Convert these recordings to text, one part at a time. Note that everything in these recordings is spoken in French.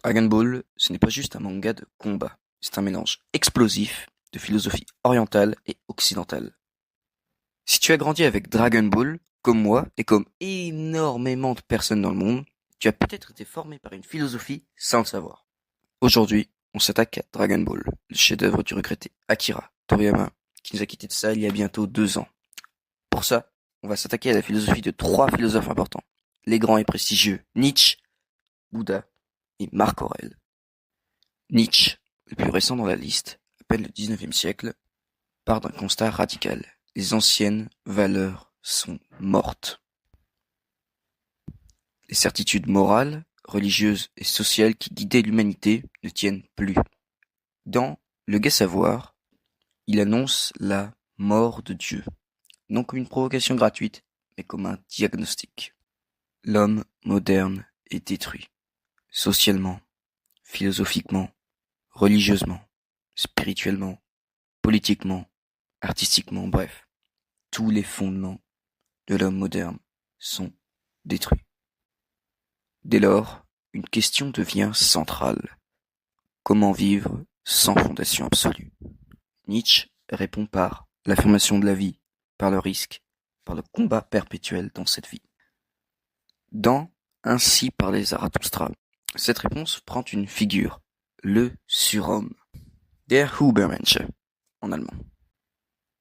Dragon Ball, ce n'est pas juste un manga de combat, c'est un mélange explosif de philosophie orientale et occidentale. Si tu as grandi avec Dragon Ball, comme moi, et comme énormément de personnes dans le monde, tu as peut-être été formé par une philosophie sans le savoir. Aujourd'hui, on s'attaque à Dragon Ball, le chef-d'œuvre du regretté Akira Toriyama, qui nous a quitté de ça il y a bientôt 2 ans. Pour ça, on va s'attaquer à la philosophie de 3 philosophes importants, les grands et prestigieux Nietzsche, Bouddha et Marc Aurèle. Nietzsche, le plus récent dans la liste, à peine le XIXe siècle, part d'un constat radical. Les anciennes valeurs sont mortes. Les certitudes morales, religieuses et sociales qui guidaient l'humanité ne tiennent plus. Dans Le Gai Savoir, il annonce la mort de Dieu, non comme une provocation gratuite, mais comme un diagnostic. L'homme moderne est détruit, socialement, philosophiquement, religieusement, spirituellement, politiquement, artistiquement, bref, tous les fondements de l'homme moderne sont détruits. Dès lors, une question devient centrale. Comment vivre sans fondation absolue? Nietzsche répond par l'affirmation de la vie, par le risque, par le combat perpétuel dans cette vie. Dans Ainsi parlait Zarathustra, cette réponse prend une figure, le surhomme, der Übermensch en allemand.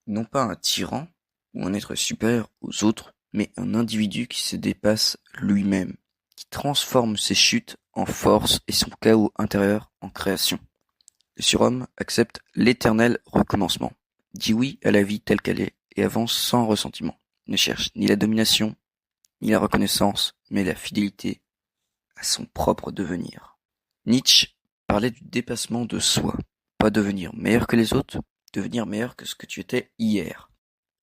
Non pas un tyran ou un être supérieur aux autres, mais un individu qui se dépasse lui-même, qui transforme ses chutes en force et son chaos intérieur en création. Le surhomme accepte l'éternel recommencement, dit oui à la vie telle qu'elle est et avance sans ressentiment, ne cherche ni la domination, ni la reconnaissance, mais la fidélité à son propre devenir. Nietzsche parlait du dépassement de soi, pas devenir meilleur que les autres, devenir meilleur que ce que tu étais hier.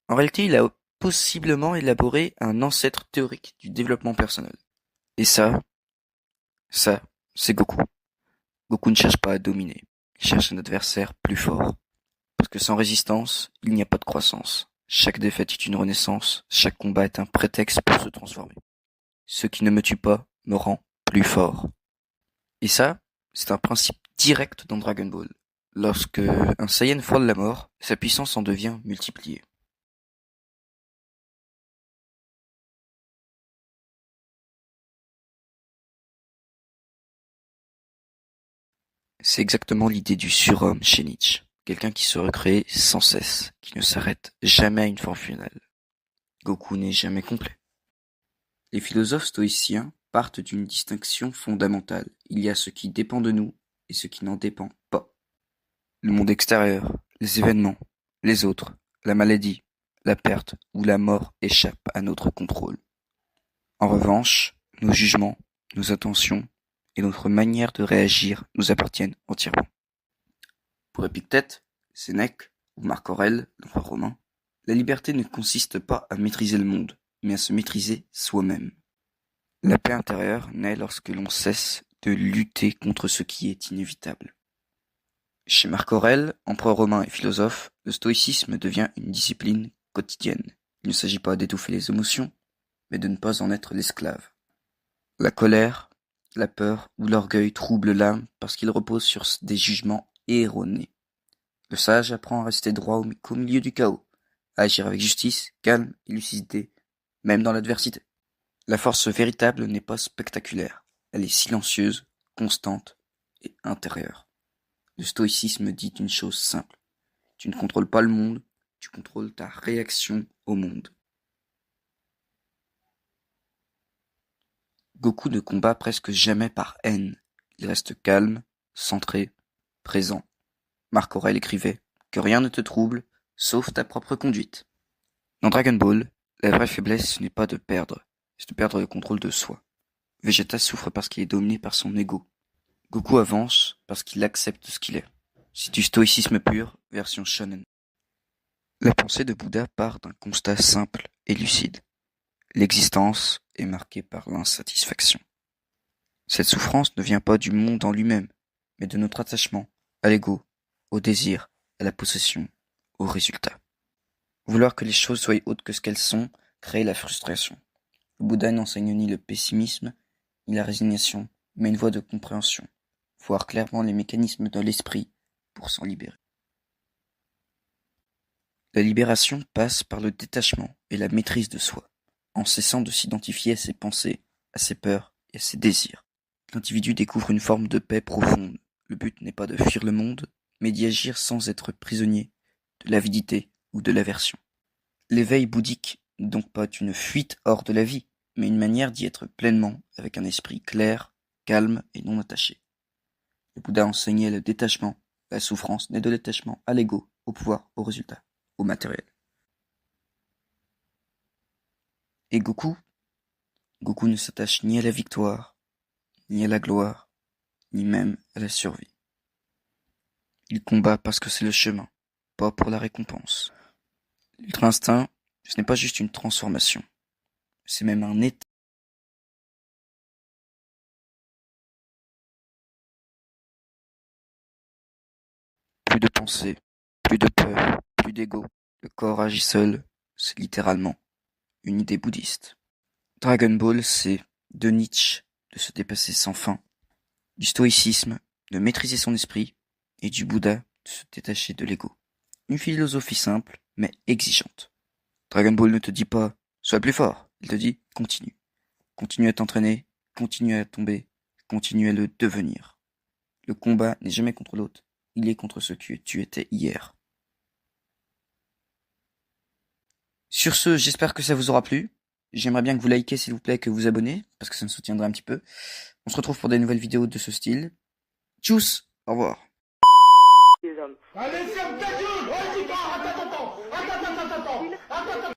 En réalité, il a possiblement élaboré un ancêtre théorique du développement personnel. Et ça, c'est Goku. Goku ne cherche pas à dominer, il cherche un adversaire plus fort. Parce que sans résistance, il n'y a pas de croissance. Chaque défaite est une renaissance, chaque combat est un prétexte pour se transformer. Ce qui ne me tue pas me rend plus fort. Et ça, c'est un principe direct dans Dragon Ball. Lorsque un Saiyan frôle la mort, sa puissance en devient multipliée. C'est exactement l'idée du surhomme chez Nietzsche. Quelqu'un qui se recrée sans cesse, qui ne s'arrête jamais à une forme finale. Goku n'est jamais complet. Les philosophes stoïciens partent d'une distinction fondamentale. Il y a ce qui dépend de nous et ce qui n'en dépend pas. Le monde extérieur, les événements, les autres, la maladie, la perte ou la mort échappent à notre contrôle. En revanche, nos jugements, nos intentions et notre manière de réagir nous appartiennent entièrement. Pour Épictète, Sénèque ou Marc Aurèle, l'empereur romain, la liberté ne consiste pas à maîtriser le monde, mais à se maîtriser soi-même. La paix intérieure naît lorsque l'on cesse de lutter contre ce qui est inévitable. Chez Marc Aurèle, empereur romain et philosophe, le stoïcisme devient une discipline quotidienne. Il ne s'agit pas d'étouffer les émotions, mais de ne pas en être l'esclave. La colère, la peur ou l'orgueil troublent l'âme parce qu'ils reposent sur des jugements erronés. Le sage apprend à rester droit qu'au milieu du chaos, à agir avec justice, calme et lucidité, même dans l'adversité. La force véritable n'est pas spectaculaire, elle est silencieuse, constante et intérieure. Le stoïcisme dit une chose simple, tu ne contrôles pas le monde, tu contrôles ta réaction au monde. Goku ne combat presque jamais par haine, il reste calme, centré, présent. Marc Aurèle écrivait que rien ne te trouble, sauf ta propre conduite. Dans Dragon Ball, la vraie faiblesse n'est pas de perdre, c'est de perdre le contrôle de soi. Vegeta souffre parce qu'il est dominé par son ego. Goku avance parce qu'il accepte ce qu'il est. C'est du stoïcisme pur, version shonen. La pensée de Bouddha part d'un constat simple et lucide. L'existence est marquée par l'insatisfaction. Cette souffrance ne vient pas du monde en lui-même, mais de notre attachement à l'ego, au désir, à la possession, au résultat. Vouloir que les choses soient autres que ce qu'elles sont crée la frustration. Le Bouddha n'enseigne ni le pessimisme, ni la résignation, mais une voie de compréhension. voir clairement les mécanismes de l'esprit pour s'en libérer. La libération passe par le détachement et la maîtrise de soi, en cessant de s'identifier à ses pensées, à ses peurs et à ses désirs. L'individu découvre une forme de paix profonde. Le but n'est pas de fuir le monde, mais d'y agir sans être prisonnier de l'avidité ou de l'aversion. L'éveil bouddhique n'est donc pas une fuite hors de la vie, mais une manière d'y être pleinement avec un esprit clair, calme et non attaché. Le Bouddha enseignait le détachement. La souffrance naît de l'attachement à l'ego, au pouvoir, au résultat, au matériel. Et Goku ne s'attache ni à la victoire, ni à la gloire, ni même à la survie. Il combat parce que c'est le chemin, pas pour la récompense. L'ultra-instinct, ce n'est pas juste une transformation, c'est même un état. Plus de pensée, plus de peur, plus d'ego. Le corps agit seul, c'est littéralement une idée bouddhiste. Dragon Ball, c'est de Nietzsche de se dépasser sans fin, du stoïcisme de maîtriser son esprit, et du Bouddha de se détacher de l'ego. Une philosophie simple, mais exigeante. Dragon Ball ne te dit pas « sois plus fort », il te dit « continue ». Continue à t'entraîner, continue à tomber, continue à le devenir. Le combat n'est jamais contre l'autre, il est contre ce que tu étais hier. Sur ce, j'espère que ça vous aura plu. J'aimerais bien que vous likez s'il vous plaît, que vous abonnez, parce que ça me soutiendrait un petit peu. On se retrouve pour des nouvelles vidéos de ce style. Tchuss, au revoir. Allez, ferme ta gueule! Oh, dis pas! Attends!